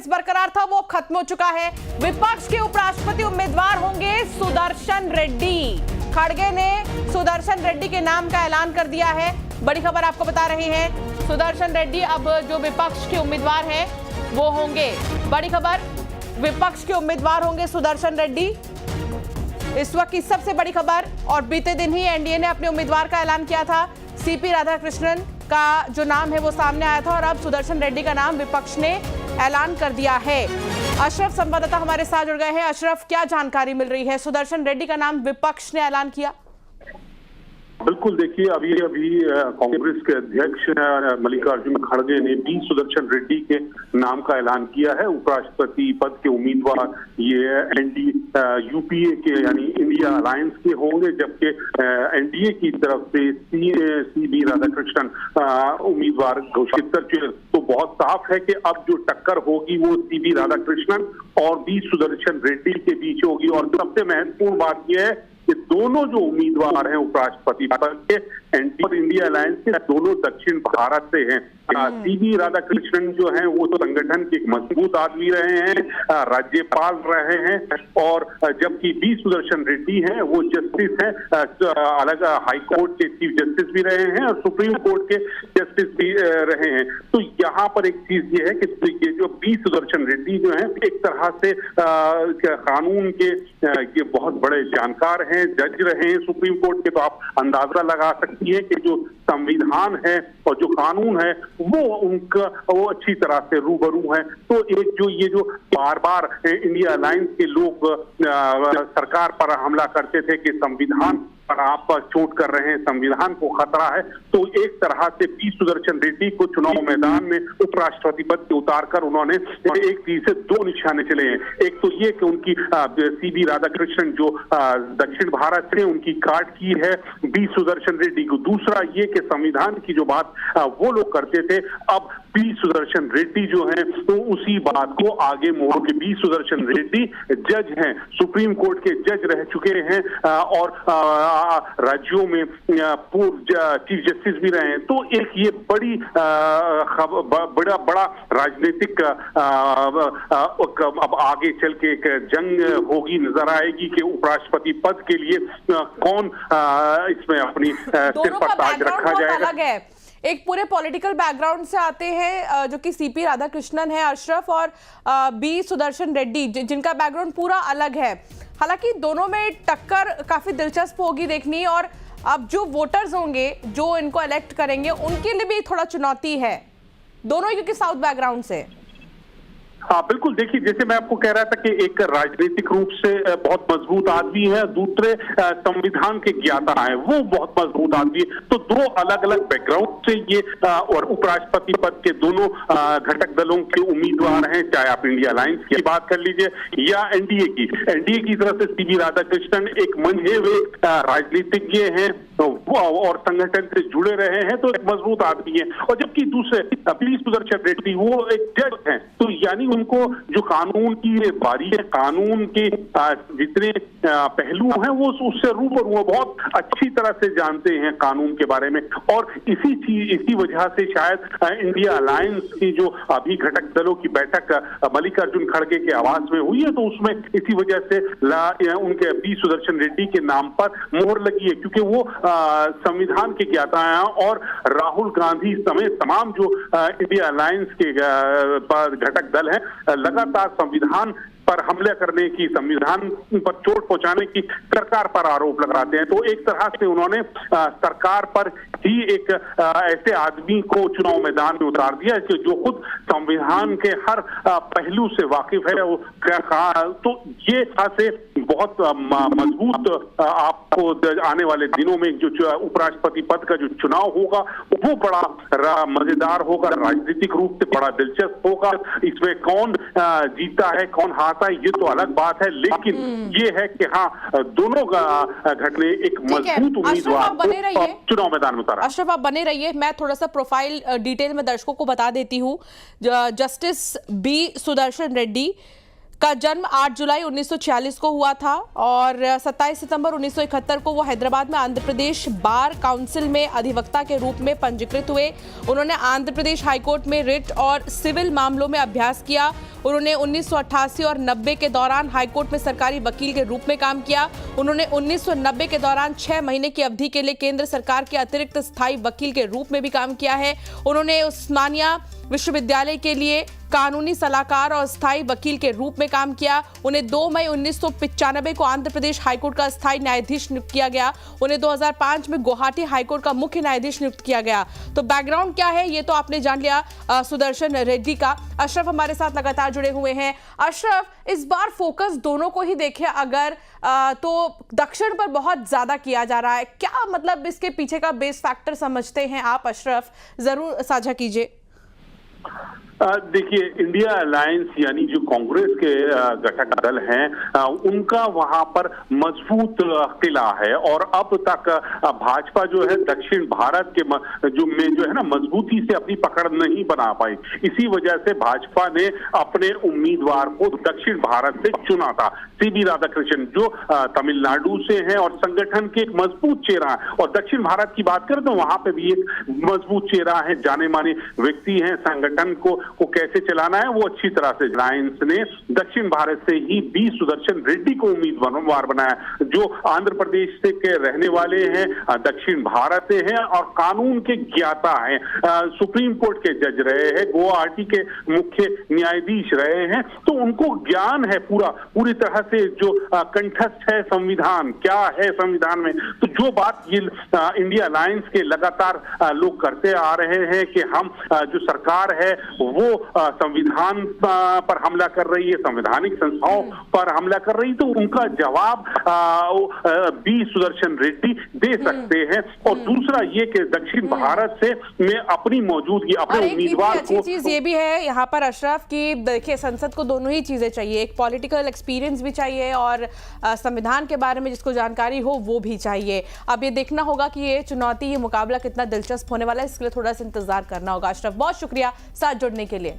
Suspense बरकरार था वो खत्म हो चुका है। विपक्ष के उपराष्ट्रपति उम्मीदवार होंगे सुदर्शन रेड्डी। खड़गे ने सुदर्शन रेड्डी के नाम का ऐलान कर दिया है। बड़ी खबर आपको बता रहे हैं, सुदर्शन रेड्डी अब जो विपक्ष के उम्मीदवार हैं वो होंगे। बड़ी खबर, विपक्ष के उम्मीदवार होंगे सुदर्शन रेड्डी, इस वक्त की सबसे बड़ी खबर। और बीते दिन ही एनडीए ने अपने उम्मीदवार का ऐलान किया था। सीपी राधाकृष्णन का जो नाम है वो सामने आया था और अब सुदर्शन रेड्डी का नाम विपक्ष ने ऐलान कर दिया है। अशरफ संवाददाता हमारे साथ जुड़ गए हैं। अशरफ, क्या जानकारी मिल रही है? सुदर्शन रेड्डी का नाम विपक्ष ने ऐलान किया। बिल्कुल, देखिए अभी कांग्रेस के अध्यक्ष मल्लिकार्जुन खड़गे ने भी सुदर्शन रेड्डी के नाम का ऐलान किया है। उपराष्ट्रपति पद के उम्मीदवार ये यूपीए के यानी इंडिया अलायंस के होंगे, जबकि एनडीए की तरफ से सीबी राधाकृष्णन उम्मीदवार घोषित कर चुके। तो बहुत साफ है कि अब जो टक्कर होगी वो सीबी राधाकृष्णन और बी सुदर्शन रेड्डी के बीच होगी। और सबसे महत्वपूर्ण बात यह है कि दोनों जो उम्मीदवार हैं उपराष्ट्रपति पद के एनडीए और इंडिया अलायंस के, दोनों दक्षिण भारत से हैं। सीबी राधाकृष्णन जो हैं वो तो संगठन के एक मजबूत आदमी रहे हैं, राज्यपाल रहे हैं, और जबकि बी सुदर्शन रेड्डी हैं वो जस्टिस हैं, अलग हाई कोर्ट के चीफ जस्टिस भी रहे हैं और सुप्रीम कोर्ट के जस्टिस भी रहे हैं। तो यहाँ पर एक चीज ये है कि ये जो बी सुदर्शन रेड्डी जो है एक तरह से कानून के ये बहुत बड़े जानकार हैं, जज रहे हैं सुप्रीम कोर्ट के। तो आप अंदाजा लगा सकती है कि जो संविधान है और जो कानून है वो अच्छी तरह से रूबरू है। तो एक जो ये जो बार बार इंडिया अलायंस के लोग सरकार पर हमला करते थे कि संविधान पर आप चोट कर रहे हैं, संविधान को खतरा है, तो एक तरह से पी सुदर्शन रेड्डी को चुनाव मैदान में उपराष्ट्रपति पद से उतारकर उन्होंने एक तीर से दो निशाने चले हैं। एक तो ये कि उनकी सीबी राधाकृष्णन जो दक्षिण भारत से उनकी काट की है बी सुदर्शन रेड्डी को। दूसरा ये कि संविधान की जो बात वो लोग करते थे, अब बी सुदर्शन रेड्डी जो है तो उसी बात को आगे मोड़ के बी सुदर्शन रेड्डी जज हैं, सुप्रीम कोर्ट के जज रह चुके हैं और राज्यों में पूर्व चीफ जस्टिस भी रहे हैं। तो एक ये बड़ी बड़ा राजनीतिक अब आगे चल के एक जंग होगी, नजर आएगी कि उपराष्ट्रपति पद के लिए कौन इसमें अपनी सिर पर ताज रखा जाएगा। एक पूरे पॉलिटिकल बैकग्राउंड से आते हैं जो कि सीपी राधाकृष्णन है अशरफ, और बी सुदर्शन रेड्डी जिनका बैकग्राउंड पूरा अलग है। हालांकि दोनों में टक्कर काफी दिलचस्प होगी देखनी, और अब जो वोटर्स होंगे जो इनको इलेक्ट करेंगे उनके लिए भी थोड़ा चुनौती है, दोनों क्योंकि साउथ बैकग्राउंड से। हाँ बिल्कुल, देखिए जैसे मैं आपको कह रहा था कि एक राजनीतिक रूप से बहुत मजबूत आदमी है, दूसरे संविधान के ज्ञाता है, वो बहुत मजबूत आदमी है। तो दो अलग अलग बैकग्राउंड से ये और उपराष्ट्रपति पद के दोनों घटक दलों के उम्मीदवार हैं, चाहे आप इंडिया अलायंस की बात कर लीजिए या एनडीए की तरफ से सीबी राधाकृष्णन एक मंझे हुए राजनीतिज्ञ हैं और संगठन से जुड़े रहे हैं, तो एक मजबूत आदमी है। और जबकि दूसरे बी सुदर्शन रेड्डी वो एक जज हैं, तो यानी उनको जो कानून की बारी है, कानून के जितने पहलू हैं वो उससे रूबरू बहुत अच्छी तरह से जानते हैं कानून के बारे में। और इसी वजह से शायद इंडिया अलायंस की जो अभी घटक दलों की बैठक मल्लिकार्जुन खड़गे के आवास में हुई है, तो उसमें इसी वजह से उनके बी सुदर्शन रेड्डी के नाम पर मोहर लगी है, क्योंकि वो संविधान के ज्ञाता हैं और राहुल गांधी समेत तमाम जो इंडिया अलायंस के घटक दल हैं लगातार संविधान पर हमले करने की, संविधान पर चोट पहुंचाने की सरकार पर आरोप लगाते हैं। तो एक तरह से उन्होंने सरकार पर ही एक ऐसे आदमी को चुनाव मैदान में उतार दिया कि जो खुद संविधान के हर पहलू से वाकिफ है। तो ये से बहुत मजबूत आपको आने वाले दिनों में जो उपराष्ट्रपति पद का जो चुनाव होगा वो बड़ा मजेदार होगा, राजनीतिक रूप से बड़ा दिलचस्प होगा। इसमें कौन जीता है कौन हारता है ये तो अलग बात है, लेकिन ये है कि हाँ दोनों घटने एक मजबूत उम्मीदवार को चुनाव मैदान में उतारा। अशरफ आप बने रहिए, मैं थोड़ा सा प्रोफाइल डिटेल में दर्शकों को बता देती हूँ। जस्टिस बी सुदर्शन रेड्डी का जन्म 8 जुलाई 1946 को हुआ था और 27 सितंबर 1971 को वो हैदराबाद में आंध्र प्रदेश बार काउंसिल में अधिवक्ता के रूप में पंजीकृत हुए। उन्होंने आंध्र प्रदेश हाईकोर्ट में रिट और सिविल मामलों में अभ्यास किया। उन्होंने 1988 और 90 के दौरान हाईकोर्ट में सरकारी वकील के रूप में काम किया। उन्होंने 1990 के दौरान 6 महीने की अवधि के लिए केंद्र सरकार के अतिरिक्त स्थायी वकील के रूप में भी काम किया है। उन्होंने उस्मानिया विश्वविद्यालय के लिए कानूनी सलाहकार और स्थायी वकील के रूप में काम किया। उन्हें 2 मई 1995 को आंध्र प्रदेश हाईकोर्ट का स्थायी न्यायाधीश नियुक्त किया गया। उन्हें 2005 में गुवाहाटी हाईकोर्ट का मुख्य न्यायाधीश नियुक्त किया गया। तो बैकग्राउंड क्या है ये तो आपने जान लिया सुदर्शन रेड्डी का। अशरफ हमारे साथ लगातार जुड़े हुए हैं। अशरफ, इस बार फोकस दोनों को ही देखें अगर तो दक्षिण पर बहुत ज्यादा किया जा रहा है। क्या मतलब इसके पीछे का बेस फैक्टर समझते हैं आप अशरफ? जरूर साझा कीजिए। देखिए, इंडिया अलायंस यानी जो कांग्रेस के घटक दल हैं उनका वहां पर मजबूत किला है और अब तक भाजपा जो है दक्षिण भारत के जो है ना मजबूती से अपनी पकड़ नहीं बना पाई। इसी वजह से भाजपा ने अपने उम्मीदवार को दक्षिण भारत से चुना था, सीबी राधाकृष्णन, जो तमिलनाडु से हैं और संगठन के एक मजबूत चेहरा है। और दक्षिण भारत की बात करें तो वहां पे भी एक मजबूत चेहरा है, जाने माने व्यक्ति हैं। संगठन को कैसे चलाना है वो अच्छी तरह से। अलायंस ने दक्षिण भारत से ही बी सुदर्शन रेड्डी को उम्मीदवार बनाया, जो आंध्र प्रदेश से के रहने वाले हैं, दक्षिण भारत से हैं और कानून के ज्ञाता हैं। सुप्रीम कोर्ट के जज रहे हैं, गुवाहाटी के मुख्य न्यायाधीश रहे हैं, तो उनको ज्ञान है पूरी तरह से जो कंठस्थ है संविधान क्या है संविधान में। तो जो बात ये इंडिया अलायंस के लगातार लोग करते आ रहे हैं कि हम जो सरकार है वो संविधान पर हमला कर रही है, संवैधानिक संस्थाओं पर हमला कर रही, तो उनका जवाब बी सुदर्शन रेड्डी दे सकते हैं। और दूसरा ये कि दक्षिण भारत से में अपनी मौजूदगी, अपने उम्मीदवार को। चीज ये भी है यहाँ पर अशरफ की, देखिए संसद को दोनों ही चीजें चाहिए, एक पॉलिटिकल एक्सपीरियंस भी चाहिए और संविधान के बारे में जिसको जानकारी हो वो भी चाहिए। अब ये देखना होगा कि ये चुनौती, ये मुकाबला कितना दिलचस्प होने वाला है, इसके लिए थोड़ा सा इंतजार करना होगा। अशरफ, बहुत शुक्रिया साथ जुड़ने के लिए।